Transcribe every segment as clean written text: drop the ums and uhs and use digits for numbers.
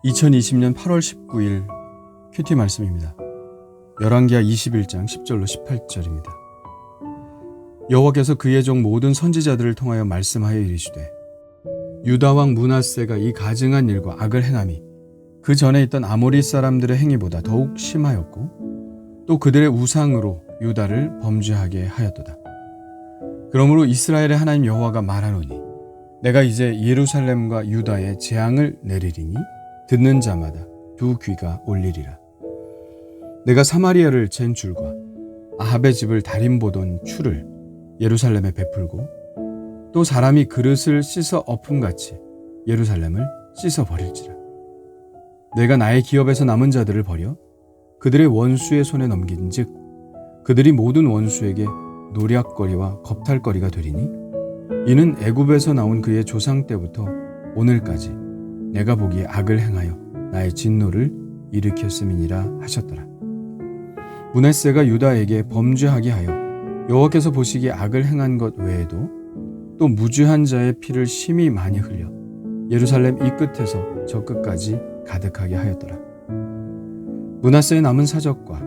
2020년 8월 19일 큐티 말씀입니다. 열왕기하 21장 10절로 18절입니다. 여호와께서 그의 종 모든 선지자들을 통하여 말씀하여 이르시되 유다 왕 므낫세가 이 가증한 일과 악을 행함이 그 전에 있던 아모리 사람들의 행위보다 더욱 심하였고 또 그들의 우상으로 유다를 범죄하게 하였도다. 그러므로 이스라엘의 하나님 여호와가 말하노니 내가 이제 예루살렘과 유다에 재앙을 내리리니 듣는 자마다 두 귀가 올리리라. 내가 사마리아를 잰 줄과 아합의 집을 다림보던 추를 예루살렘에 베풀고 또 사람이 그릇을 씻어 엎음같이 예루살렘을 씻어 버릴지라. 내가 나의 기업에서 남은 자들을 버려 그들의 원수의 손에 넘긴즉 그들이 모든 원수에게 노략거리와 겁탈거리가 되리니 이는 애굽에서 나온 그의 조상 때부터 오늘까지 내가 보기에 악을 행하여 나의 진노를 일으켰음이니라 하셨더라. 므낫세가 유다에게 범죄하게 하여 여호와께서 보시기에 악을 행한 것 외에도 또 무죄한 자의 피를 심히 많이 흘려 예루살렘 이 끝에서 저 끝까지 가득하게 하였더라. 므낫세의 남은 사적과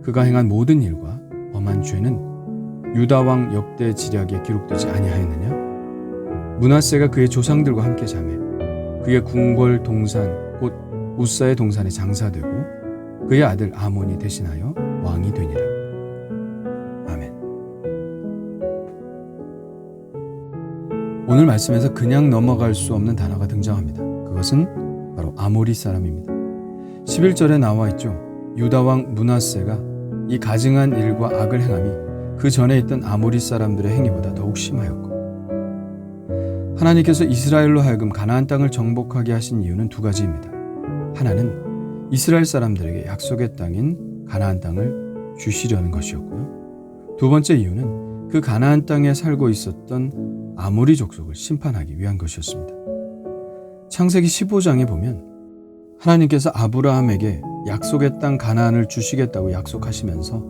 그가 행한 모든 일과 범한 죄는 유다 왕 역대 지략에 기록되지 아니하였느냐? 므낫세가 그의 조상들과 함께 자매 그의 궁궐 동산 곧 우사의 동산에 장사되고 그의 아들 아몬이 대신하여 왕이 되니라. 아멘. 오늘 말씀에서 그냥 넘어갈 수 없는 단어가 등장합니다. 그것은 바로 아모리 사람입니다. 11절에 나와 있죠. 유다 왕 므낫세가 이 가증한 일과 악을 행함이 그 전에 있던 아모리 사람들의 행위보다 더욱 심하였고, 하나님께서 이스라엘로 하여금 가나안 땅을 정복하게 하신 이유는 두 가지입니다. 하나는 이스라엘 사람들에게 약속의 땅인 가나안 땅을 주시려는 것이었고요. 두 번째 이유는 그 가나안 땅에 살고 있었던 아모리 족속을 심판하기 위한 것이었습니다. 창세기 15장에 보면 하나님께서 아브라함에게 약속의 땅 가나안을 주시겠다고 약속하시면서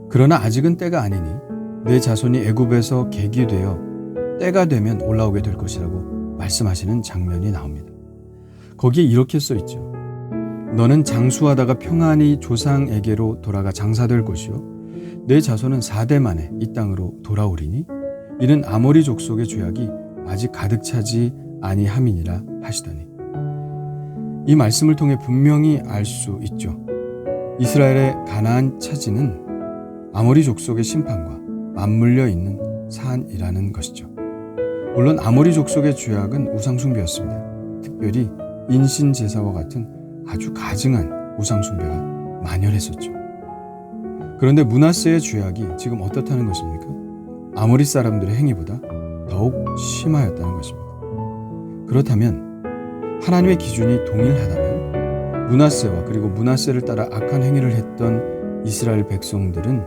그러나 아직은 때가 아니니 내 자손이 애굽에서 계기되어 때가 되면 올라오게 될 것이라고 말씀하시는 장면이 나옵니다. 거기에 이렇게 써있죠. 너는 장수하다가 평안히 조상에게로 돌아가 장사될 것이요 내 자손은 4대 만에 이 땅으로 돌아오리니 이는 아모리 족속의 죄악이 아직 가득 차지 아니함이니라 하시더니, 이 말씀을 통해 분명히 알 수 있죠. 이스라엘의 가나안 차지는 아모리 족속의 심판과 맞물려 있는 사안이라는 것이죠. 물론 아모리 족속의 죄악은 우상숭배였습니다. 특별히 인신제사와 같은 아주 가증한 우상숭배가 만연했었죠. 그런데 므낫세의 죄악이 지금 어떻다는 것입니까? 아모리 사람들의 행위보다 더욱 심하였다는 것입니다. 그렇다면 하나님의 기준이 동일하다면 므낫세와 그리고 므낫세를 따라 악한 행위를 했던 이스라엘 백성들은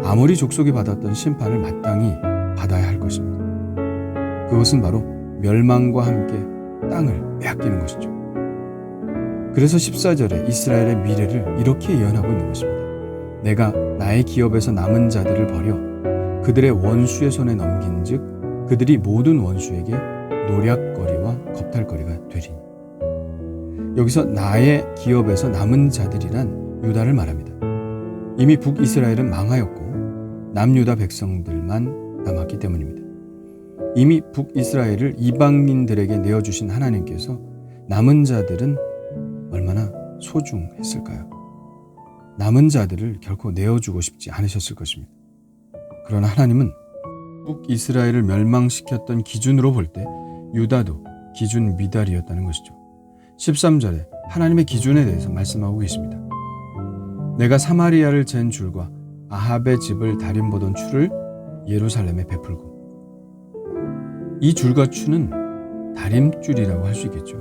아모리 족속이 받았던 심판을 마땅히 받아야 할 것입니다. 그것은 바로 멸망과 함께 땅을 빼앗기는 것이죠. 그래서 14절에 이스라엘의 미래를 이렇게 예언하고 있는 것입니다. 내가 나의 기업에서 남은 자들을 버려 그들의 원수의 손에 넘긴즉 그들이 모든 원수에게 노략거리와 겁탈거리가 되리니. 여기서 나의 기업에서 남은 자들이란 유다를 말합니다. 이미 북이스라엘은 망하였고 남유다 백성들만 남았기 때문입니다. 이미 북이스라엘을 이방인들에게 내어주신 하나님께서 남은 자들은 얼마나 소중했을까요? 남은 자들을 결코 내어주고 싶지 않으셨을 것입니다. 그러나 하나님은 북이스라엘을 멸망시켰던 기준으로 볼 때 유다도 기준 미달이었다는 것이죠. 13절에 하나님의 기준에 대해서 말씀하고 계십니다. 내가 사마리아를 잰 줄과 아합의 집을 다림보던 추를 예루살렘에 베풀고. 이 줄과 추는 다림줄이라고 할 수 있겠죠.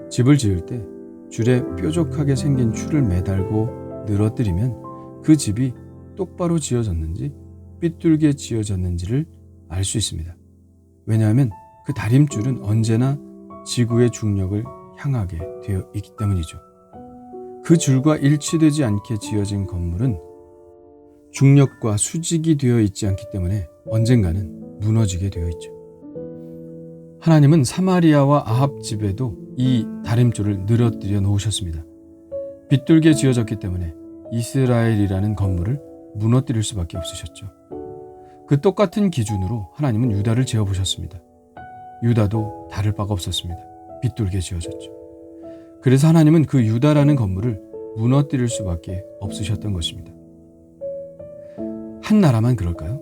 집을 지을 때 줄에 뾰족하게 생긴 추를 매달고 늘어뜨리면 그 집이 똑바로 지어졌는지 삐뚤게 지어졌는지를 알 수 있습니다. 왜냐하면 그 다림줄은 언제나 지구의 중력을 향하게 되어 있기 때문이죠. 그 줄과 일치되지 않게 지어진 건물은 중력과 수직이 되어 있지 않기 때문에 언젠가는 무너지게 되어 있죠. 하나님은 사마리아와 아합 집에도 이 다림줄을 늘어뜨려 놓으셨습니다. 비뚤게 지어졌기 때문에 이스라엘이라는 건물을 무너뜨릴 수밖에 없으셨죠. 그 똑같은 기준으로 하나님은 유다를 지어보셨습니다. 유다도 다를 바가 없었습니다. 비뚤게 지어졌죠. 그래서 하나님은 그 유다라는 건물을 무너뜨릴 수밖에 없으셨던 것입니다. 한 나라만 그럴까요?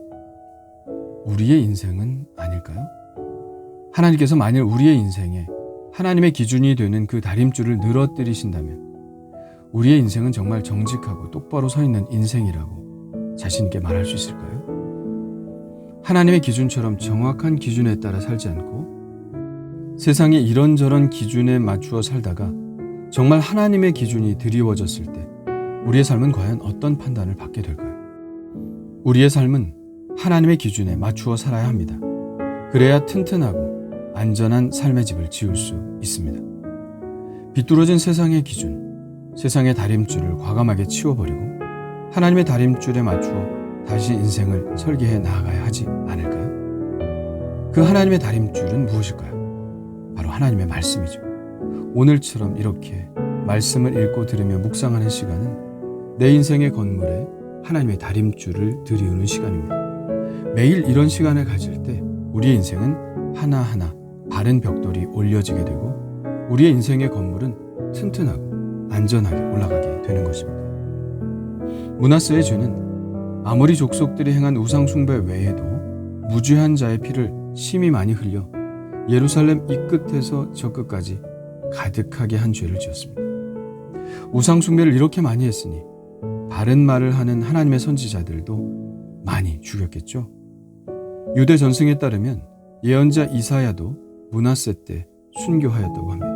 우리의 인생은 아닐까요? 하나님께서 만일 우리의 인생에 하나님의 기준이 되는 그 다림줄을 늘어뜨리신다면 우리의 인생은 정말 정직하고 똑바로 서 있는 인생이라고 자신 있게 말할 수 있을까요? 하나님의 기준처럼 정확한 기준에 따라 살지 않고 세상의 이런저런 기준에 맞추어 살다가 정말 하나님의 기준이 드리워졌을 때 우리의 삶은 과연 어떤 판단을 받게 될까요? 우리의 삶은 하나님의 기준에 맞추어 살아야 합니다. 그래야 튼튼하고 안전한 삶의 집을 지을 수 있습니다. 비뚤어진 세상의 기준, 세상의 다림줄을 과감하게 치워버리고 하나님의 다림줄에 맞추어 다시 인생을 설계해 나아가야 하지 않을까요? 그 하나님의 다림줄은 무엇일까요? 바로 하나님의 말씀이죠. 오늘처럼 이렇게 말씀을 읽고 들으며 묵상하는 시간은 내 인생의 건물에 하나님의 다림줄을 들이우는 시간입니다. 매일 이런 시간을 가질 때 우리의 인생은 하나하나 바른 벽돌이 올려지게 되고 우리의 인생의 건물은 튼튼하고 안전하게 올라가게 되는 것입니다. 므낫세의 죄는 아모리 족속들이 행한 우상 숭배 외에도 무죄한 자의 피를 심히 많이 흘려 예루살렘 이 끝에서 저 끝까지 가득하게 한 죄를 지었습니다. 우상 숭배를 이렇게 많이 했으니 바른 말을 하는 하나님의 선지자들도 많이 죽였겠죠. 유대 전승에 따르면 예언자 이사야도 므낫세 때 순교하였다고 합니다.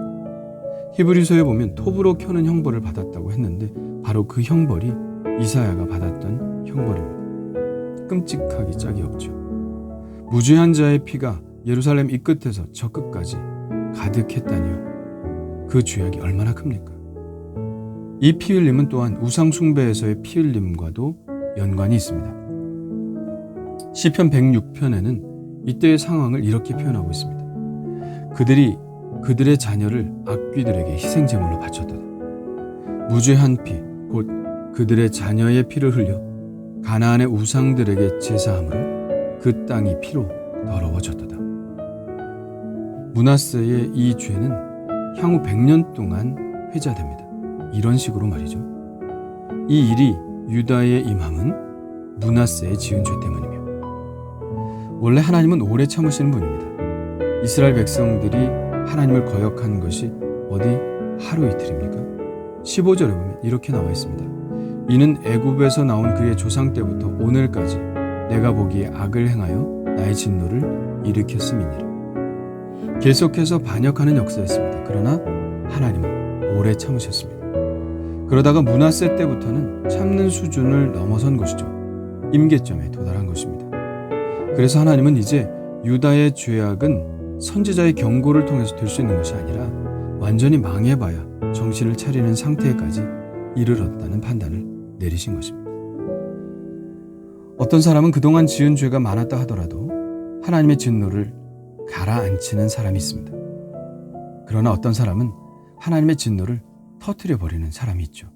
히브리서에 보면 톱으로 켜는 형벌을 받았다고 했는데 바로 그 형벌이 이사야가 받았던 형벌입니다. 끔찍하기 짝이 없죠. 무죄한 자의 피가 예루살렘 이 끝에서 저 끝까지 가득했다니요. 그 죄악이 얼마나 큽니까? 이 피 흘림은 또한 우상 숭배에서의 피 흘림과도 연관이 있습니다. 시편 106편에는 이때의 상황을 이렇게 표현하고 있습니다. 그들이 그들의 자녀를 악귀들에게 희생제물로 바쳤도다. 무죄한 피, 곧 그들의 자녀의 피를 흘려 가나안의 우상들에게 제사함으로 그 땅이 피로 더러워졌도다. 므낫세의 이 죄는 향후 100년 동안 회자됩니다. 이런 식으로 말이죠. 이 일이 유다에 임함은 므낫세의 지은 죄 때문이며 원래 하나님은 오래 참으시는 분입니다. 이스라엘 백성들이 하나님을 거역한 것이 어디 하루 이틀입니까? 15절에 보면 이렇게 나와 있습니다. 이는 애굽에서 나온 그의 조상 때부터 오늘까지 내가 보기에 악을 행하여 나의 진노를 일으켰음이니라. 계속해서 반역하는 역사였습니다. 그러나 하나님은 오래 참으셨습니다. 그러다가 므낫세 때부터는 참는 수준을 넘어선 것이죠. 임계점에 도달한 것입니다. 그래서 하나님은 이제 유다의 죄악은 선지자의 경고를 통해서 될 수 있는 것이 아니라 완전히 망해봐야 정신을 차리는 상태까지 이르렀다는 판단을 내리신 것입니다. 어떤 사람은 그동안 지은 죄가 많았다 하더라도 하나님의 진노를 가라앉히는 사람이 있습니다. 그러나 어떤 사람은 하나님의 진노를 터뜨려버리는 사람이 있죠.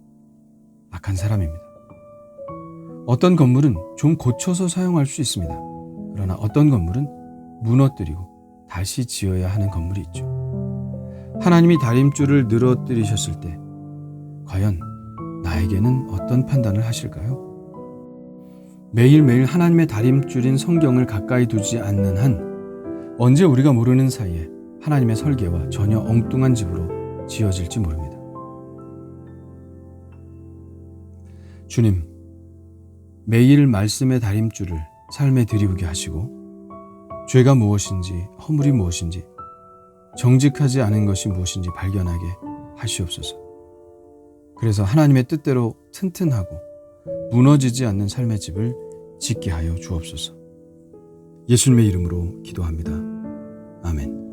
악한 사람입니다. 어떤 건물은 좀 고쳐서 사용할 수 있습니다. 그러나 어떤 건물은 무너뜨리고 다시 지어야 하는 건물이 있죠. 하나님이 다림줄을 늘어뜨리셨을 때 과연 나에게는 어떤 판단을 하실까요? 매일매일 하나님의 다림줄인 성경을 가까이 두지 않는 한 언제 우리가 모르는 사이에 하나님의 설계와 전혀 엉뚱한 집으로 지어질지 모릅니다. 주님, 매일 말씀의 다림줄을 삶에 들이우게 하시고 죄가 무엇인지 허물이 무엇인지 정직하지 않은 것이 무엇인지 발견하게 하시옵소서. 그래서 하나님의 뜻대로 튼튼하고 무너지지 않는 삶의 집을 짓게 하여 주옵소서. 예수님의 이름으로 기도합니다. 아멘.